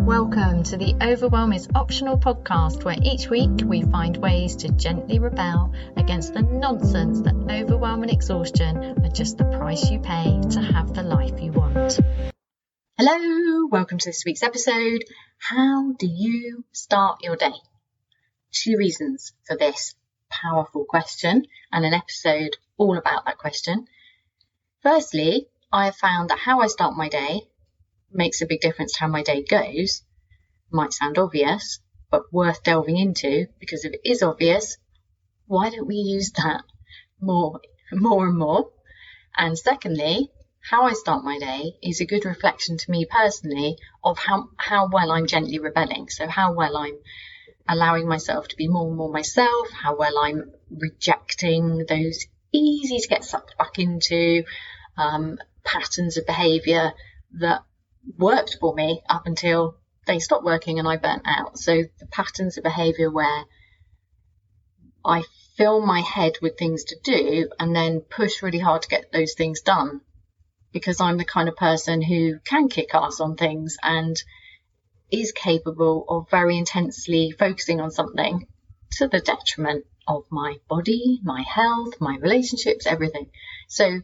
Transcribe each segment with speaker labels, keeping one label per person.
Speaker 1: Welcome to the Overwhelm is Optional podcast, where each week we find ways to gently rebel against the nonsense that overwhelm and exhaustion are just the price you pay to have the life you want. Hello, welcome to this week's episode. How do you start your day? 2 reasons for this powerful question and an episode all about that question. Firstly, I have found that how I start my day makes a big difference to how my day goes. Might sound obvious, but worth delving into, because if it is obvious, why don't we use that more and more? And secondly, how I start my day is a good reflection to me personally of how well I'm gently rebelling. So how well I'm allowing myself to be more and more myself, how well I'm rejecting those easy to get sucked back into patterns of behaviour that worked for me up until they stopped working and I burnt out. So the patterns of behaviour where I fill my head with things to do and then push really hard to get those things done, because I'm the kind of person who can kick ass on things and is capable of very intensely focusing on something to the detriment of my body, my health, my relationships, everything. So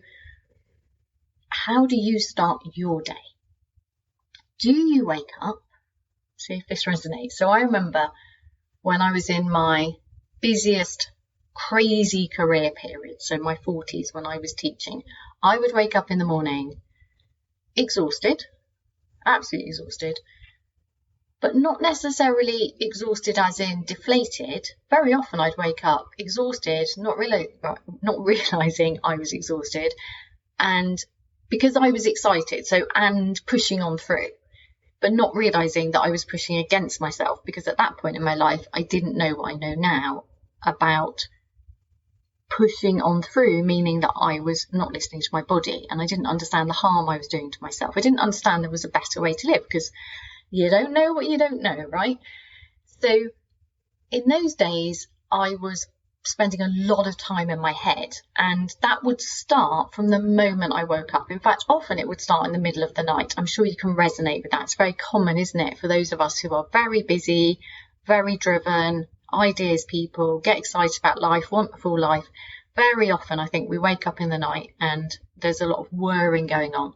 Speaker 1: how do you start your day? Do you wake up? See if this resonates. So I remember when I was in my busiest, crazy career period, so my 40s when I was teaching, I would wake up in the morning exhausted, absolutely exhausted, but not necessarily exhausted as in deflated. Very often I'd wake up exhausted, not realising I was exhausted, and because I was excited, and pushing on through, but not realising that I was pushing against myself, because at that point in my life, I didn't know what I know now about pushing on through, meaning that I was not listening to my body, and I didn't understand the harm I was doing to myself. I didn't understand there was a better way to live, because you don't know what you don't know, right? So in those days, I was spending a lot of time in my head, and that would start from the moment I woke up. In fact, often it would start in the middle of the night. I'm sure you can resonate with that. It's very common, isn't it, for those of us who are very busy, very driven, ideas people, get excited about life, want a full life. Very often I think we wake up in the night and there's a lot of whirring going on.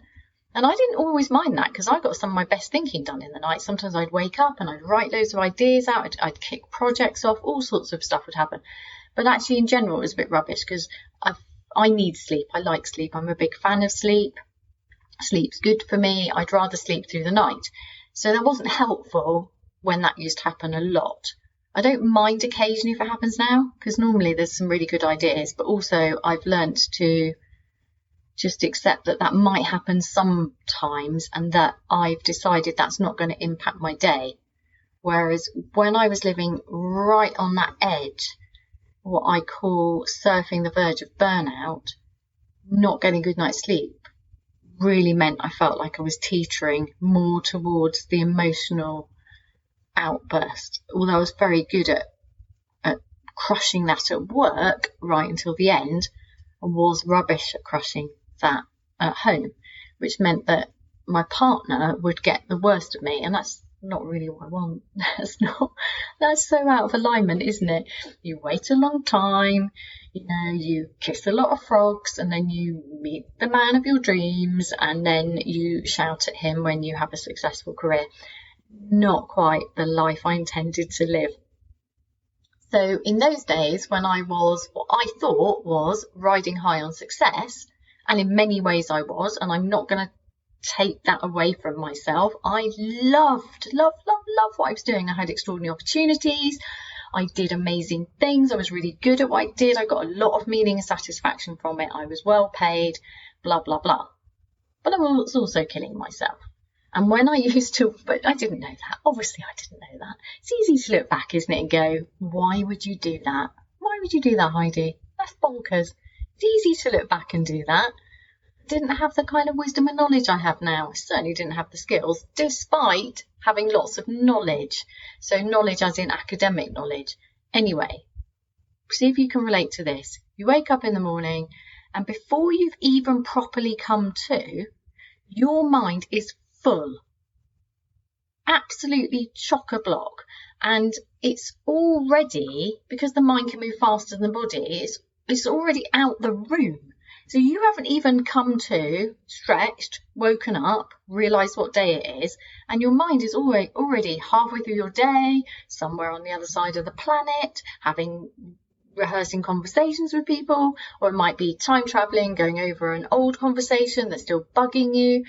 Speaker 1: And I didn't always mind that, because I got some of my best thinking done in the night. Sometimes I'd wake up and I'd write loads of ideas out, I'd kick projects off, all sorts of stuff would happen. But actually, in general, it was a bit rubbish, because I need sleep. I like sleep. I'm a big fan of sleep. Sleep's good for me. I'd rather sleep through the night. So that wasn't helpful when that used to happen a lot. I don't mind occasionally if it happens now, because normally there's some really good ideas. But also I've learnt to just accept that might happen sometimes, and that I've decided that's not going to impact my day. Whereas when I was living right on that edge, what I call surfing the verge of burnout, not getting good night's sleep really meant I felt like I was teetering more towards the emotional outburst. Although I was very good at crushing that at work right until the end, I was rubbish at crushing that at home, which meant that my partner would get the worst of me, and that's not really what I want. That's so out of alignment, isn't it? You wait a long time, you kiss a lot of frogs, and then you meet the man of your dreams, and then you shout at him when you have a successful career. Not quite the life I intended to live. So in those days, when I was what I thought was riding high on success, and in many ways I was, and I'm not going to take that away from myself. I loved what I was doing. I had extraordinary opportunities. I did amazing things. I was really good at what I did. I got a lot of meaning and satisfaction from it. I was well paid, blah, blah, blah. But I was also killing myself. And when I used to, but I didn't know that. Obviously, I didn't know that. It's easy to look back, isn't it, and go, why would you do that? Why would you do that, Heidi? That's bonkers. It's easy to look back and do that. Didn't have the kind of wisdom and knowledge I have now. I certainly didn't have the skills, despite having lots of knowledge. So knowledge as in academic knowledge. Anyway, see if you can relate to this. You wake up in the morning, and before you've even properly come to, your mind is full. absolutely chock-a-block. And it's already, because the mind can move faster than the body, it's already out the room. So you haven't even come to, stretched, woken up, realised what day it is, and your mind is already halfway through your day, somewhere on the other side of the planet, rehearsing conversations with people, or it might be time travelling, going over an old conversation that's still bugging you.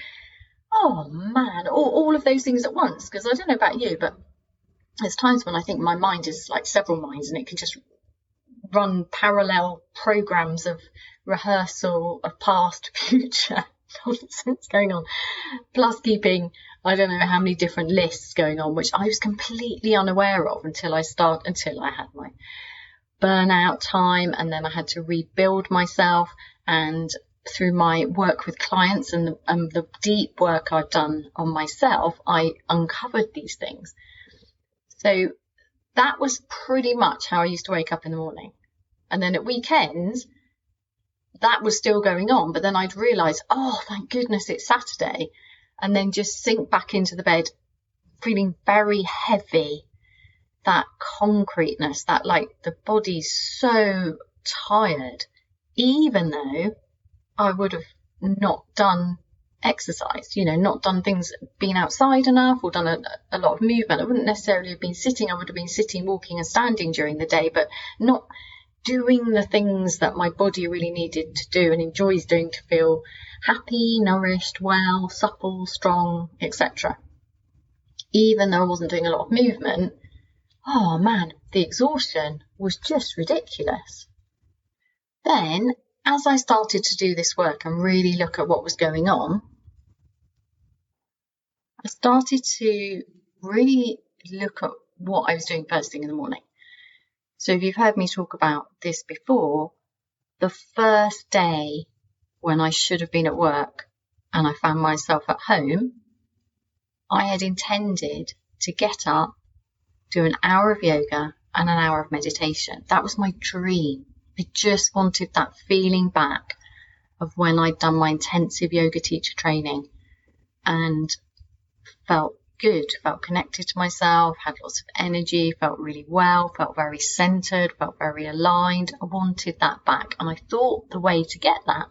Speaker 1: Oh man, all of those things at once. Because I don't know about you, but there's times when I think my mind is like several minds, and it can just run parallel programs of rehearsal of past, future nonsense going on, plus keeping I don't know how many different lists going on, which I was completely unaware of until I had my burnout time, and then I had to rebuild myself. And through my work with clients and the deep work I've done on myself, I uncovered these things. So that was pretty much how I used to wake up in the morning. And then at weekends, that was still going on. But then I'd realise, oh, thank goodness it's Saturday. And then just sink back into the bed, feeling very heavy, that concreteness, that like the body's so tired, even though I would have not done exercise, not done things, been outside enough or done a lot of movement. I wouldn't necessarily have been sitting. I would have been sitting, walking and standing during the day, but not doing the things that my body really needed to do and enjoys doing to feel happy, nourished, well, supple, strong, etc. Even though I wasn't doing a lot of movement, oh man, the exhaustion was just ridiculous. Then, as I started to do this work and really look at what was going on, I started to really look at what I was doing first thing in the morning. So if you've heard me talk about this before, the first day when I should have been at work and I found myself at home, I had intended to get up, do an hour of yoga and an hour of meditation. That was my dream. I just wanted that feeling back of when I'd done my intensive yoga teacher training and felt good, felt connected to myself, had lots of energy, felt really well, felt very centered, felt very aligned. I wanted that back. And I thought the way to get that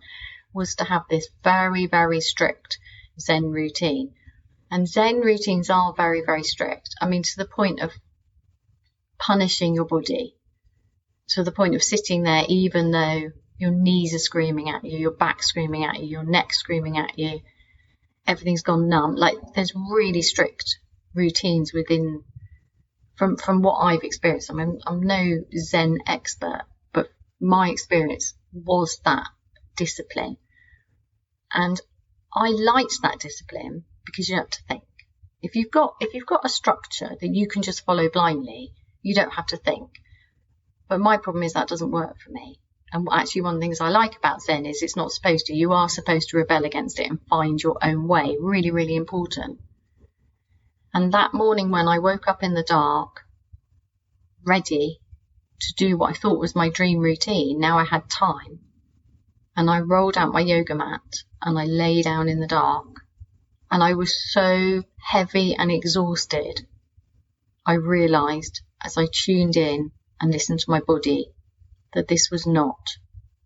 Speaker 1: was to have this very, very strict Zen routine. And Zen routines are very, very strict. I mean, to the point of punishing your body, to the point of sitting there even though your knees are screaming at you, your back screaming at you, your neck screaming at you, everything's gone numb. Like, there's really strict routines within, from what I've experienced. I mean, I'm no Zen expert, but my experience was that discipline. And I liked that discipline because you don't have to think. If you've got a structure that you can just follow blindly, you don't have to think. But my problem is that doesn't work for me. And actually, one of the things I like about Zen is it's not supposed to. You are supposed to rebel against it and find your own way. Really, really important. And that morning when I woke up in the dark, ready to do what I thought was my dream routine, now I had time. And I rolled out my yoga mat and I lay down in the dark. And I was so heavy and exhausted. I realised as I tuned in and listened to my body that this was not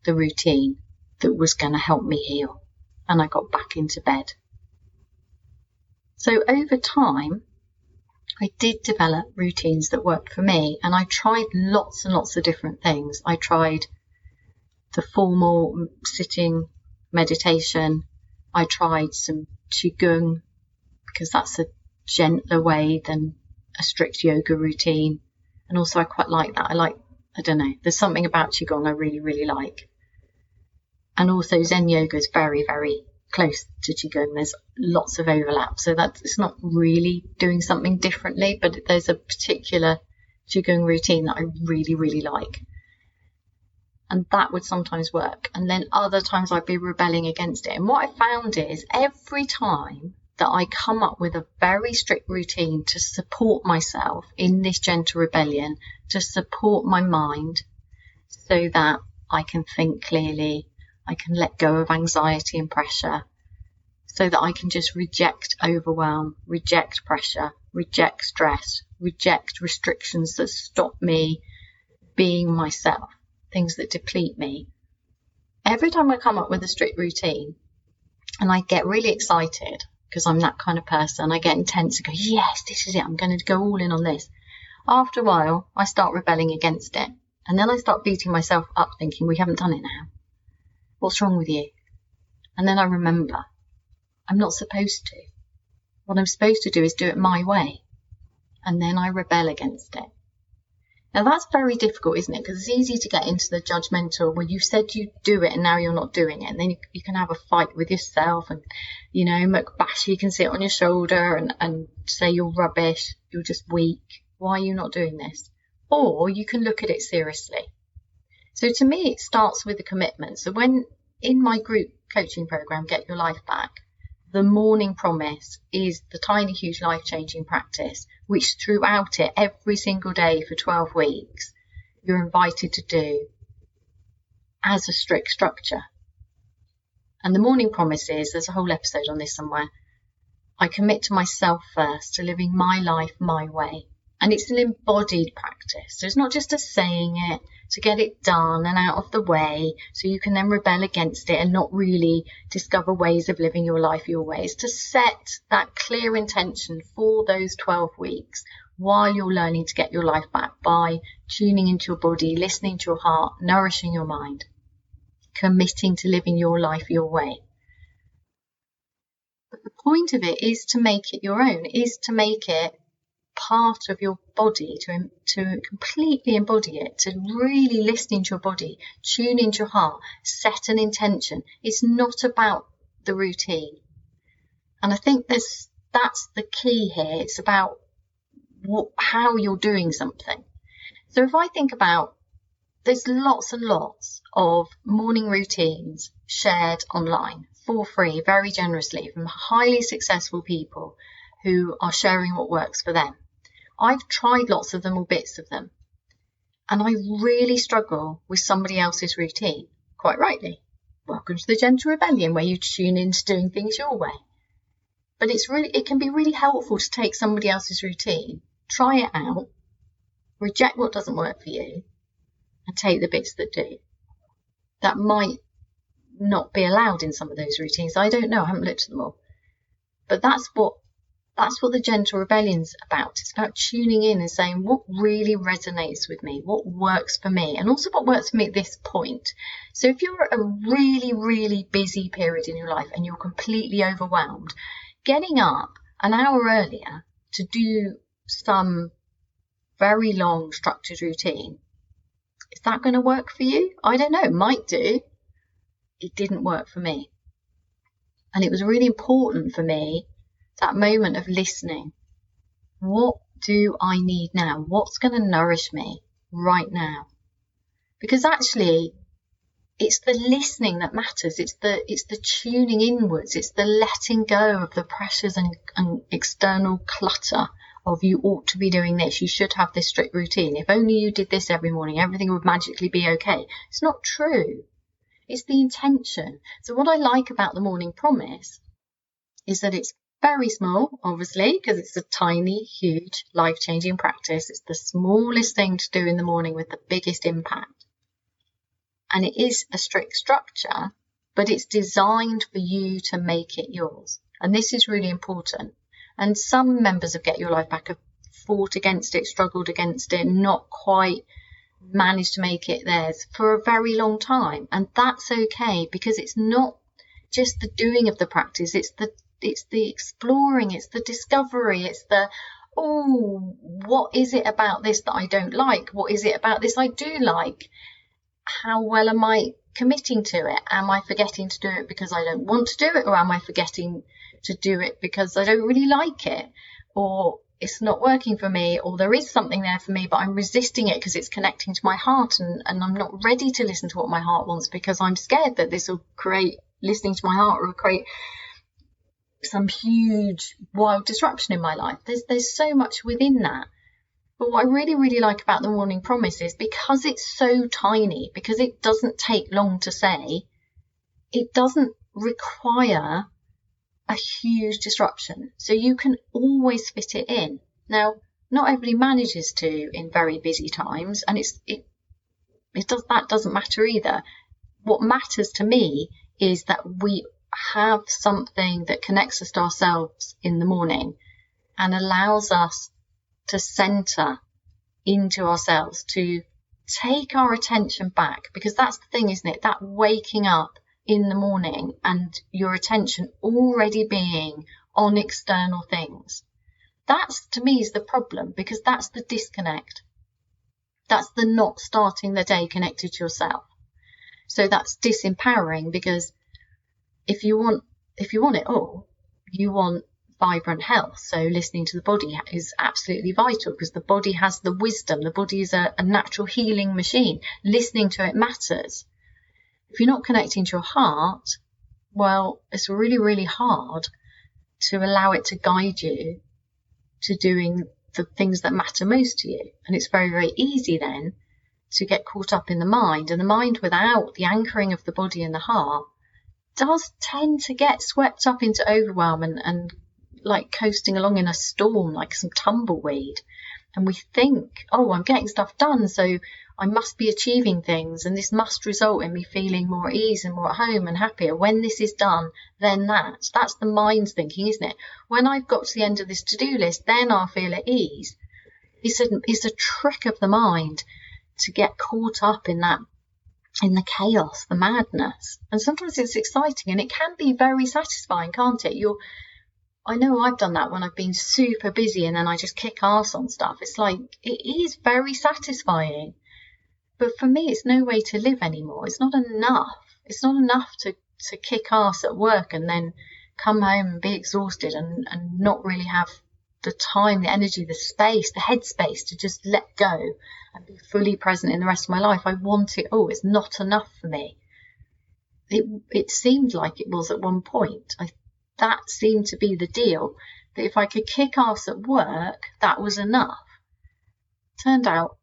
Speaker 1: the routine that was going to help me heal. And I got back into bed. So over time, I did develop routines that worked for me. And I tried lots and lots of different things. I tried the formal sitting meditation. I tried some qigong because that's a gentler way than a strict yoga routine. And also I quite like that. I don't know, there's something about qigong I really, really like. And also Zen yoga is very, very close to qigong. There's lots of overlap. So it's not really doing something differently, but there's a particular qigong routine that I really, really like. And that would sometimes work. And then other times I'd be rebelling against it. And what I found is every time that I come up with a very strict routine to support myself in this gentle rebellion, to support my mind so that I can think clearly, I can let go of anxiety and pressure, so that I can just reject overwhelm, reject pressure, reject stress, reject restrictions that stop me being myself, things that deplete me. Every time I come up with a strict routine and I get really excited because I'm that kind of person, I get intense and go, yes, this is it. I'm going to go all in on this. After a while, I start rebelling against it. And then I start beating myself up thinking, we haven't done it now. What's wrong with you? And then I remember, I'm not supposed to. What I'm supposed to do is do it my way. And then I rebel against it. Now that's very difficult, isn't it? Because it's easy to get into the judgmental, well, you said you'd do it and now you're not doing it. And then you can have a fight with yourself and, you can sit on your shoulder and say you're rubbish, you're just weak. Why are you not doing this? Or you can look at it seriously. So to me, it starts with a commitment. So when in my group coaching program, Get Your Life Back, the morning promise is the tiny, huge, life-changing practice, which throughout it, every single day for 12 weeks, you're invited to do as a strict structure. And the morning promise is, there's a whole episode on this somewhere, I commit to myself first, to living my life my way. And it's an embodied practice. So it's not just a saying it to get it done and out of the way so you can then rebel against it and not really discover ways of living your life your way. It's to set that clear intention for those 12 weeks while you're learning to get your life back by tuning into your body, listening to your heart, nourishing your mind, committing to living your life your way. But the point of it is to make it your own, is to make it part of your body, to completely embody it, to really listen into your body, tune into your heart, set an intention. It's not about the routine. And I think that's the key here. It's about how you're doing something. So if I think about, there's lots and lots of morning routines shared online for free, very generously, from highly successful people who are sharing what works for them. I've tried lots of them or bits of them, and I really struggle with somebody else's routine, quite rightly. Welcome to the Gentle Rebellion, where you tune into doing things your way. But it can be really helpful to take somebody else's routine, try it out, reject what doesn't work for you, and take the bits that do. That might not be allowed in some of those routines. I don't know, I haven't looked at them all. But that's what the Gentle Rebellion's about. It's about tuning in and saying what really resonates with me, what works for me, and also what works for me at this point. So if you're at a really, really busy period in your life and you're completely overwhelmed, getting up an hour earlier to do some very long structured routine, is that going to work for you? I don't know, it might do. It didn't work for me. And it was really important for me, that moment of listening. What do I need now? What's going to nourish me right now? Because actually, it's the listening that matters. It's the tuning inwards. It's the letting go of the pressures and external clutter of you ought to be doing this. You should have this strict routine. If only you did this every morning, everything would magically be okay. It's not true. It's the intention. So what I like about the morning promise is that it's very small, obviously, because it's a tiny, huge, life-changing practice. It's the smallest thing to do in the morning with the biggest impact. And it is a strict structure, but it's designed for you to make it yours. And this is really important. And some members of Get Your Life Back have fought against it, struggled against it, not quite managed to make it theirs for a very long time. And that's okay, because it's not just the doing of the practice, it's the exploring, it's the discovery, it's the, what is it about this that I don't like? What is it about this I do like? How well am I committing to it? Am I forgetting to do it because I don't want to do it? Or am I forgetting to do it because I don't really like it? Or it's not working for me, or there is something there for me, but I'm resisting it because it's connecting to my heart, and I'm not ready to listen to what my heart wants because I'm scared that this will create, listening to my heart will create some huge wild disruption in my life. There's so much within that. But what I really, really like about the morning promise is, because it's so tiny, because it doesn't take long to say, it doesn't require a huge disruption. So you can always fit it in. Now, not everybody manages to in very busy times, and that doesn't matter either. What matters to me is that we have something that connects us to ourselves in the morning and allows us to center into ourselves, to take our attention back, because that's the thing, isn't it? That waking up in the morning and your attention already being on external things. That's, to me, is the problem, because that's the disconnect. That's the not starting the day connected to yourself. So that's disempowering, because if you want it all, you want vibrant health. So listening to the body is absolutely vital, because the body has the wisdom. The body is a natural healing machine. Listening to it matters. If you're not connecting to your heart, well, it's really, really hard to allow it to guide you to doing the things that matter most to you. And it's very, very easy then to get caught up in the mind. And the mind, without the anchoring of the body and the heart, does tend to get swept up into overwhelm and like coasting along in a storm, like some tumbleweed. And we think, oh, I'm getting stuff done, so I must be achieving things, and this must result in me feeling more at ease and more at home and happier. When this is done, then that's the mind's thinking, isn't it? When I've got to the end of this to-do list, then I'll feel at ease. It's a trick of the mind to get caught up in the chaos, the madness. And sometimes it's exciting, and it can be very satisfying, can't it? I know I've done that when I've been super busy and then I just kick arse on stuff. It's like, it is very satisfying. But for me, it's no way to live anymore. It's not enough. It's not enough to kick arse at work and then come home and be exhausted and not really have the time, the energy, the space, the headspace to just let go and be fully present in the rest of my life. I want it all. It's not enough for me. It seemed like it was at one point. That seemed to be the deal, that if I could kick ass at work, that was enough. Turned out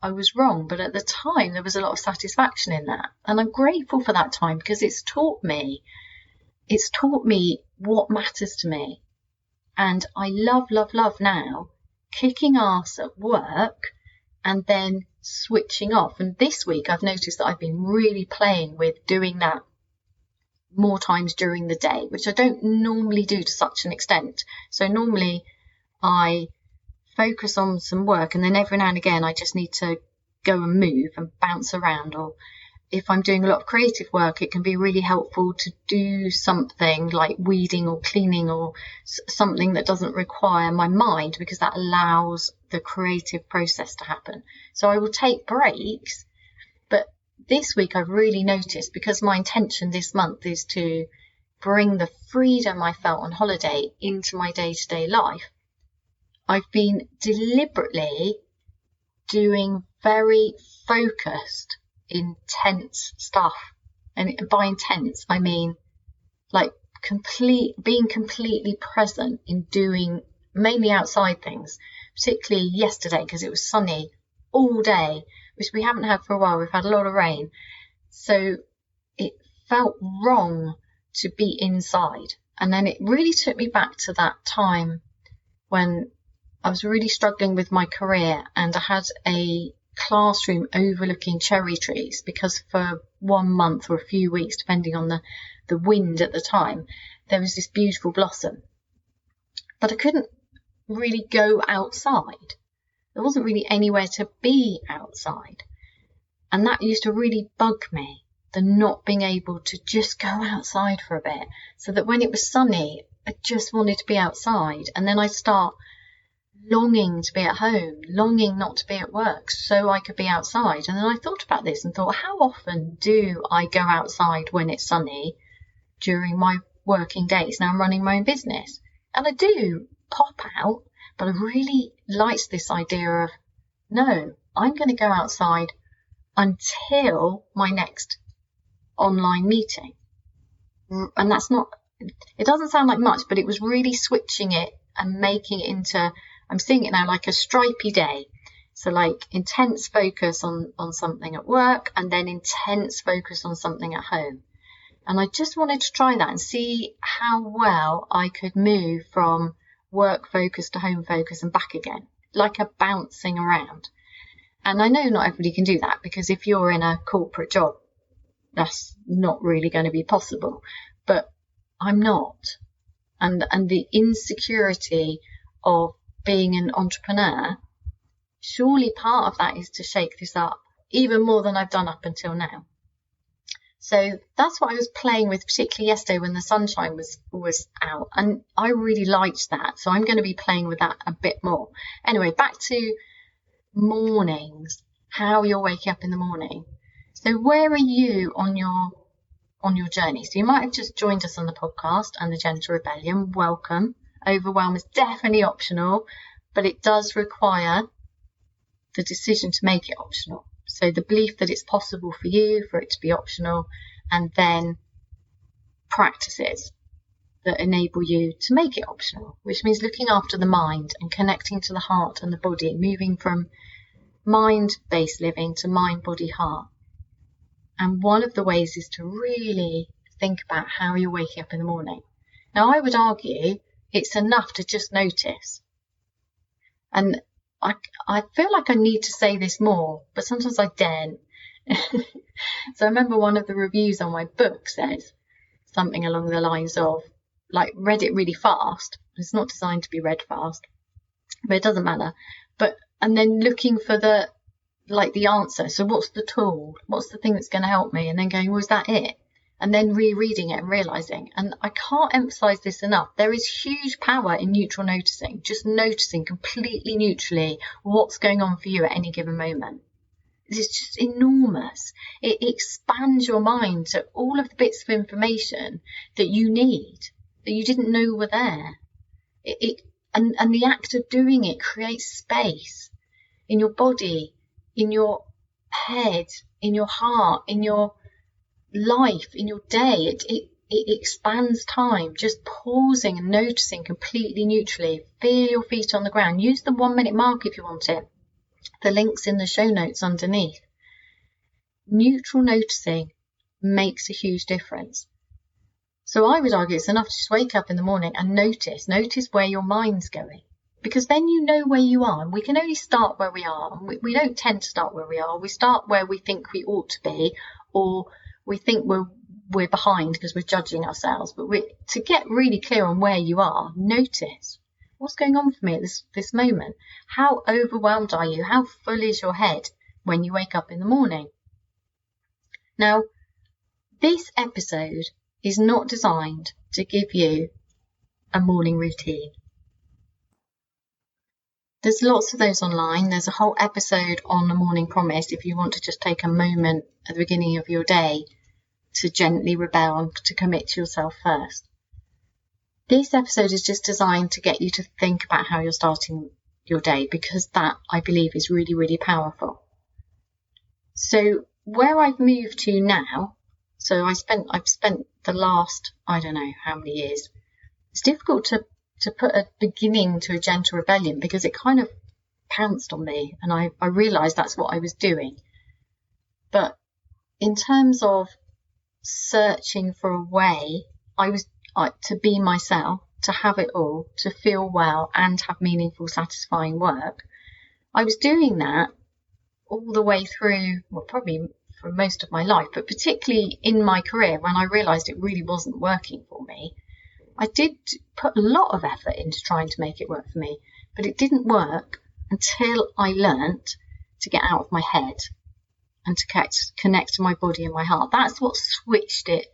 Speaker 1: I was wrong, but at the time there was a lot of satisfaction in that. And I'm grateful for that time, because it's taught me what matters to me. And I love now kicking ass at work and then switching off. And this week I've noticed that I've been really playing with doing that more times during the day, which I don't normally do to such an extent. So normally I focus on some work, and then every now and again I just need to go and move and bounce around. Or if I'm doing a lot of creative work, it can be really helpful to do something like weeding or cleaning, or something that doesn't require my mind, because that allows the creative process to happen. So I will take breaks. But this week I've really noticed, because my intention this month is to bring the freedom I felt on holiday into my day-to-day life, I've been deliberately doing very focused, intense stuff. And by intense, I mean like being completely present in doing mainly outside things, particularly yesterday, because it was sunny all day, which we haven't had for a while. We've had a lot of rain. So it felt wrong to be inside. And then it really took me back to that time when I was really struggling with my career, and I had a classroom overlooking cherry trees, because for 1 month or a few weeks, depending on the wind at the time, there was this beautiful blossom. But I couldn't really go outside. There wasn't really anywhere to be outside. And that used to really bug me, the not being able to just go outside for a bit, so that when it was sunny, I just wanted to be outside. And then I'd start longing to be at home, longing not to be at work, so I could be outside. And then I thought about this and thought, how often do I go outside when it's sunny during my working days? Now I'm running my own business, and I do pop out, but I really liked this idea of, no, I'm going to go outside until my next online meeting. And that's not, it doesn't sound like much, but it was really switching it and making it into, I'm seeing it now like a stripy day. So like intense focus on something at work, and then intense focus on something at home. And I just wanted to try that and see how well I could move from work focus to home focus and back again, like a bouncing around. And I know not everybody can do that, because if you're in a corporate job, that's not really going to be possible. But I'm not. And the insecurity of being an entrepreneur, surely part of that is to shake this up even more than I've done up until now. So that's what I was playing with, particularly yesterday when the sunshine was out, and I really liked that. So I'm going to be playing with that a bit more. Anyway, back to mornings, how you're waking up in the morning. So where are you on your journey? So you might have just joined us on the podcast and the Gently Rebellion. Welcome. Overwhelm is definitely optional, but it does require the decision to make it optional. So the belief that it's possible for you, for it to be optional, and then practices that enable you to make it optional, which means looking after the mind and connecting to the heart and the body, moving from mind-based living to mind, body, heart. And one of the ways is to really think about how you're waking up in the morning. Now, I would argue it's enough to just notice. And I feel like I need to say this more, but sometimes I don't. So I remember one of the reviews on my book says something along the lines of, like, read it really fast. It's not designed to be read fast, but it doesn't matter. And then looking for the answer. So what's the tool? What's the thing that's going to help me? And then going, was that it? And then rereading it and realizing, and I can't emphasize this enough, there is huge power in neutral noticing, just noticing completely neutrally what's going on for you at any given moment. It's just enormous. It expands your mind to all of the bits of information that you need, that you didn't know were there. And the act of doing it creates space in your body, in your head, in your heart, in your life, in your day. It expands time, just pausing and noticing completely neutrally. Feel your feet on the ground. Use the 1-minute mark if you want it. The link's in the show notes underneath. Neutral noticing makes a huge difference. So I would argue it's enough to just wake up in the morning and notice where your mind's going, because then you know where you are. And we can only start where we are. And we don't tend to start where we are. We start where we think we ought to be, or we think we're behind because we're judging ourselves. But to get really clear on where you are, notice what's going on for me at this moment. How overwhelmed are you? How full is your head when you wake up in the morning? Now, this episode is not designed to give you a morning routine. There's lots of those online. There's a whole episode on the morning promise if you want to just take a moment at the beginning of your day to gently rebel and to commit to yourself first. This episode is just designed to get you to think about how you're starting your day, because that, I believe, is really, really powerful. So where I've moved to now, so I've spent the last, I don't know how many years. It's difficult to put a beginning to a gentle rebellion, because it kind of pounced on me and I realised that's what I was doing. But in terms of searching for a way, I was to be myself, to have it all, to feel well and have meaningful, satisfying work. I was doing that all the way through, well, probably for most of my life, but particularly in my career when I realised it really wasn't working for me. I did put a lot of effort into trying to make it work for me, but it didn't work until I learnt to get out of my head and to connect to my body and my heart. That's what switched it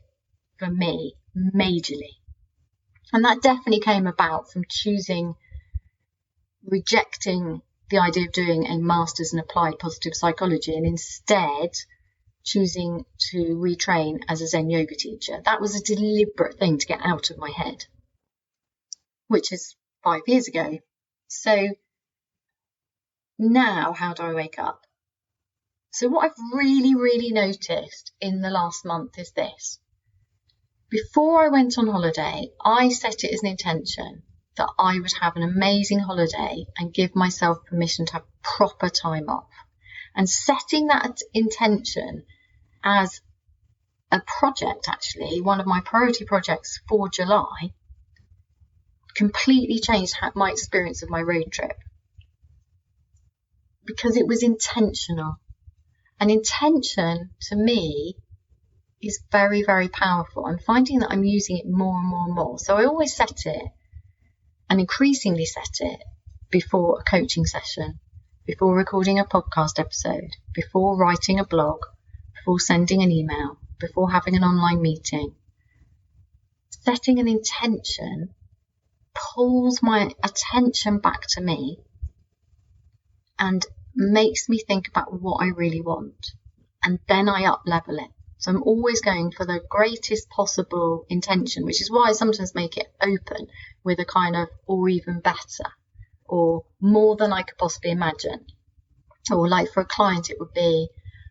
Speaker 1: for me majorly. And that definitely came about from rejecting the idea of doing a master's in applied positive psychology and instead choosing to retrain as a Zen yoga teacher. That was a deliberate thing to get out of my head, which is 5 years ago. So now, how do I wake up? So what I've really, really noticed in the last month is this. Before I went on holiday, I set it as an intention that I would have an amazing holiday and give myself permission to have proper time off. And setting that intention as a project, actually, one of my priority projects for July, completely changed my experience of my road trip, because it was intentional. And intention, to me, is very, very powerful. I'm finding that I'm using it more and more and more. So I always set it, and increasingly set it, before a coaching session, before recording a podcast episode, before writing a blog, before sending an email, before having an online meeting. Setting an intention pulls my attention back to me and makes me think about what I really want. And then I up level it. So I'm always going for the greatest possible intention, which is why I sometimes make it open with a kind of, or even better, or more than I could possibly imagine. Or like for a client, it would be,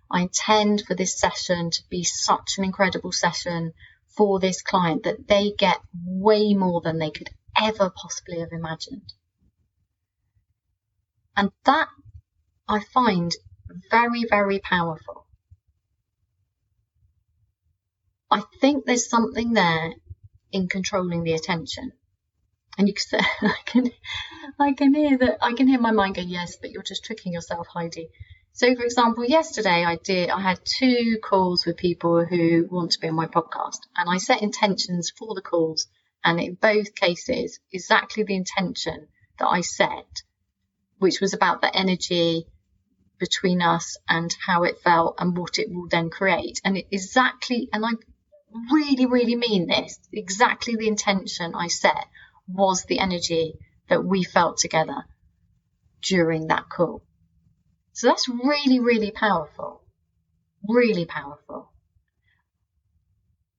Speaker 1: I intend for this session to be such an incredible session for this client that they get way more than they could ever possibly have imagined. And that I find very, very powerful. I think there's something there in controlling the attention. And you can say, I can hear my mind go, yes, but you're just tricking yourself, Heidi. So, for example, yesterday I had 2 calls with people who want to be on my podcast, and I set intentions for the calls, and in both cases, exactly the intention that I set, which was about the energy between us and how it felt and what it will then create. And it exactly, and I really, really mean this, exactly the intention I set was the energy that we felt together during that call. So that's really, really powerful. Really powerful.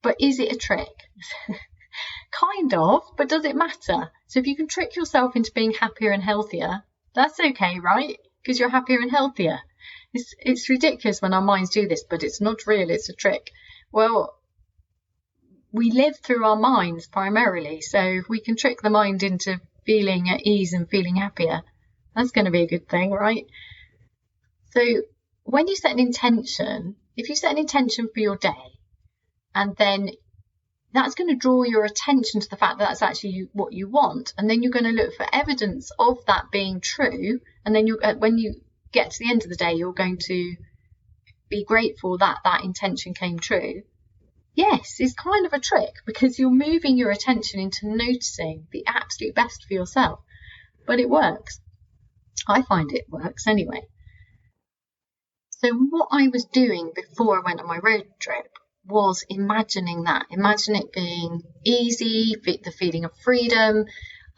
Speaker 1: But is it a trick? Kind of, but does it matter? So if you can trick yourself into being happier and healthier, that's okay, right? Because you're happier and healthier. It's ridiculous when our minds do this, but it's not real, it's a trick. Well, we live through our minds primarily, so if we can trick the mind into feeling at ease and feeling happier, that's going to be a good thing, right? So when you set an intention, if you set an intention for your day, and then that's going to draw your attention to the fact that that's actually what you want, and then you're going to look for evidence of that being true, and then when you get to the end of the day, you're going to be grateful that that intention came true. Yes, it's kind of a trick, because you're moving your attention into noticing the absolute best for yourself. But it works. I find it works anyway. So what I was doing before I went on my road trip was imagining that. Imagine it being easy, the feeling of freedom,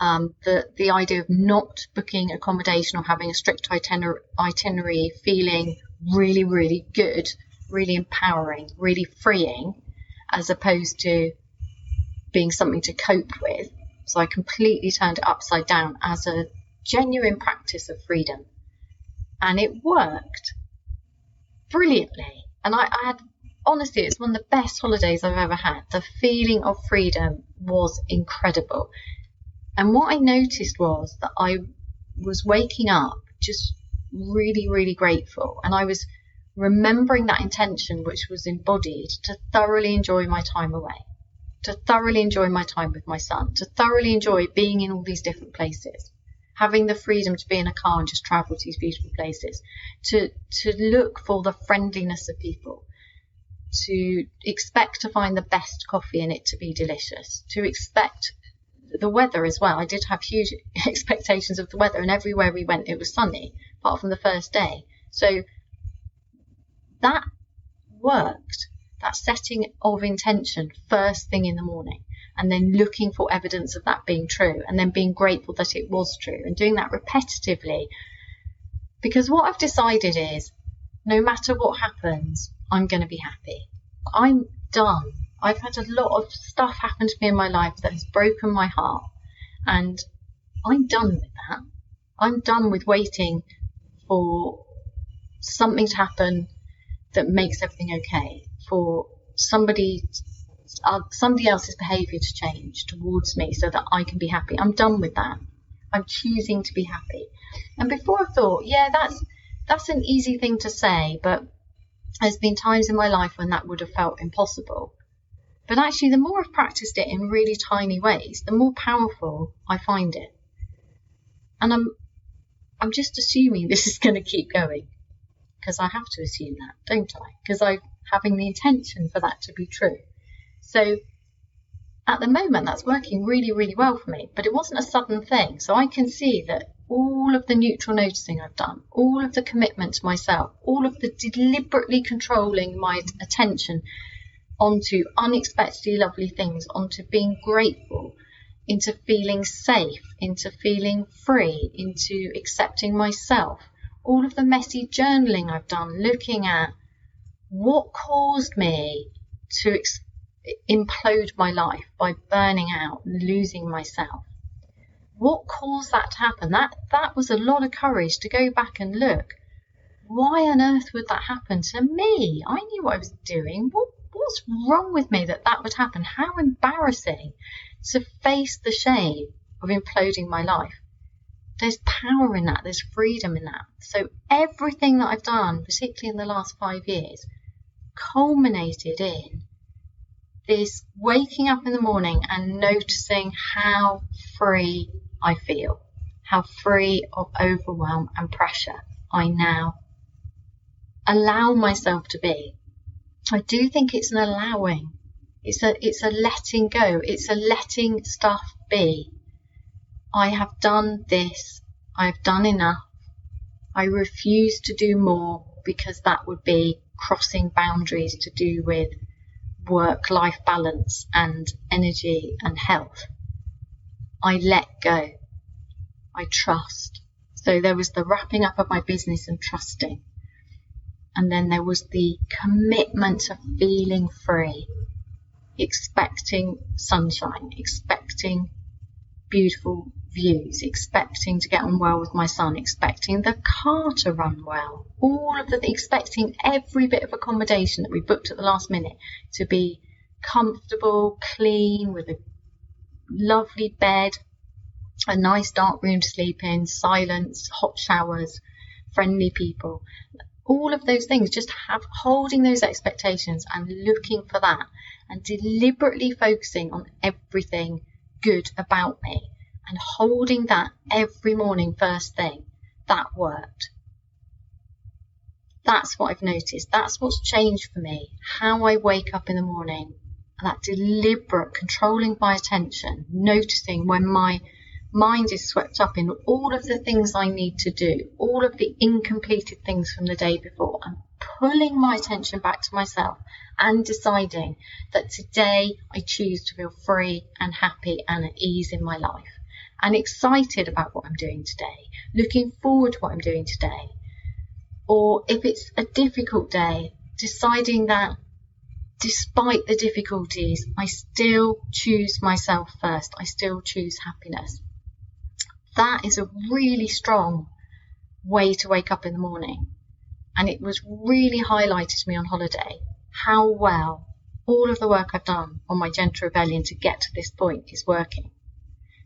Speaker 1: the idea of not booking accommodation or having a strict itinerary, feeling really, really good, really empowering, really freeing, as opposed to being something to cope with. So I completely turned it upside down as a genuine practice of freedom. And it worked brilliantly. And I had, honestly, it's one of the best holidays I've ever had. The feeling of freedom was incredible. And what I noticed was that I was waking up just really, really grateful. And I was remembering that intention, which was embodied, to thoroughly enjoy my time away, to thoroughly enjoy my time with my son, to thoroughly enjoy being in all these different places, having the freedom to be in a car and just travel to these beautiful places, to look for the friendliness of people, to expect to find the best coffee in it to be delicious, to expect the weather as well. I did have huge expectations of the weather, and everywhere we went it was sunny, apart from the first day. So that worked, that setting of intention first thing in the morning, and then looking for evidence of that being true, and then being grateful that it was true, and doing that repetitively. Because what I've decided is, no matter what happens, I'm going to be happy. I'm done. I've had a lot of stuff happen to me in my life that has broken my heart, and I'm done with that. I'm done with waiting for something to happen that makes everything okay, for somebody else's behaviour to change towards me so that I can be happy. I'm done with that. I'm choosing to be happy. And before I thought, yeah, that's an easy thing to say, but There's been times in my life when that would have felt impossible. But actually, the more I've practiced it in really tiny ways, the more powerful I find it. And I'm just assuming this is going to keep going, because I have to assume that, don't I? Because I'm having the intention for that to be true. So at the moment, that's working really, really well for me. But it wasn't a sudden thing. So I can see that all of the neutral noticing I've done, all of the commitment to myself, all of the deliberately controlling my attention onto unexpectedly lovely things, onto being grateful, into feeling safe, into feeling free, into accepting myself. All of the messy journaling I've done, looking at what caused me to implode my life by burning out and losing myself. What caused that to happen? That was a lot of courage to go back and look. Why on earth would that happen to me? I knew what I was doing. What's wrong with me that would happen? How embarrassing to face the shame of imploding my life. There's power in that. There's freedom in that. So everything that I've done, particularly in the last 5 years, culminated in this waking up in the morning and noticing how free I feel, how free of overwhelm and pressure I now allow myself to be. I do think it's an allowing. It's a letting go. It's a letting stuff be. I have done this. I've done enough. I refuse to do more because that would be crossing boundaries to do with work-life balance and energy and health. I let go. I trust. So there was the wrapping up of my business and trusting. And then there was the commitment of feeling free, expecting sunshine, expecting beautiful views, expecting to get on well with my son, expecting the car to run well, expecting every bit of accommodation that we booked at the last minute to be comfortable, clean, with a lovely bed, a nice dark room to sleep in, silence, hot showers, friendly people. All of those things, just holding those expectations and looking for that and deliberately focusing on everything good about me and holding that every morning first thing, that worked. That's what I've noticed. That's what's changed for me. How I wake up in the morning, that deliberate controlling my attention, noticing when my mind is swept up in all of the things I need to do, all of the incompleted things from the day before, and pulling my attention back to myself and deciding that today I choose to feel free and happy and at ease in my life and excited about what I'm doing today, looking forward to what I'm doing today. Or if it's a difficult day, deciding that despite the difficulties, I still choose myself first. I still choose happiness. That is a really strong way to wake up in the morning. And it was really highlighted to me on holiday how well all of the work I've done on my Gently Rebellion to get to this point is working.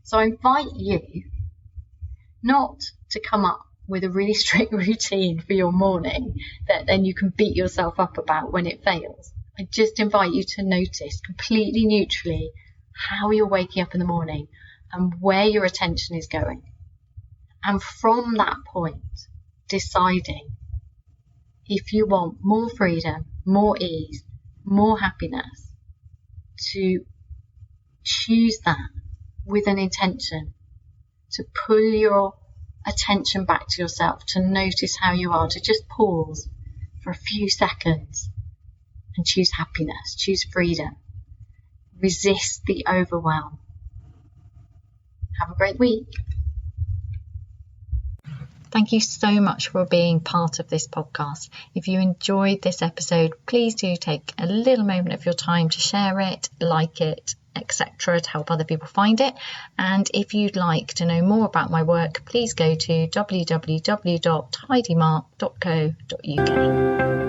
Speaker 1: So I invite you not to come up with a really strict routine for your morning that then you can beat yourself up about when it fails. I just invite you to notice completely neutrally how you're waking up in the morning and where your attention is going. And from that point, deciding if you want more freedom, more ease, more happiness, to choose that with an intention, to pull your attention back to yourself, to notice how you are, to just pause for a few seconds and choose happiness, choose freedom, resist the overwhelm. Have a great week. Thank you so much for being part of this podcast. If you enjoyed this episode, please do take a little moment of your time to share it, like it, etc., to help other people find it. And if you'd like to know more about my work, please go to www.tidymark.co.uk.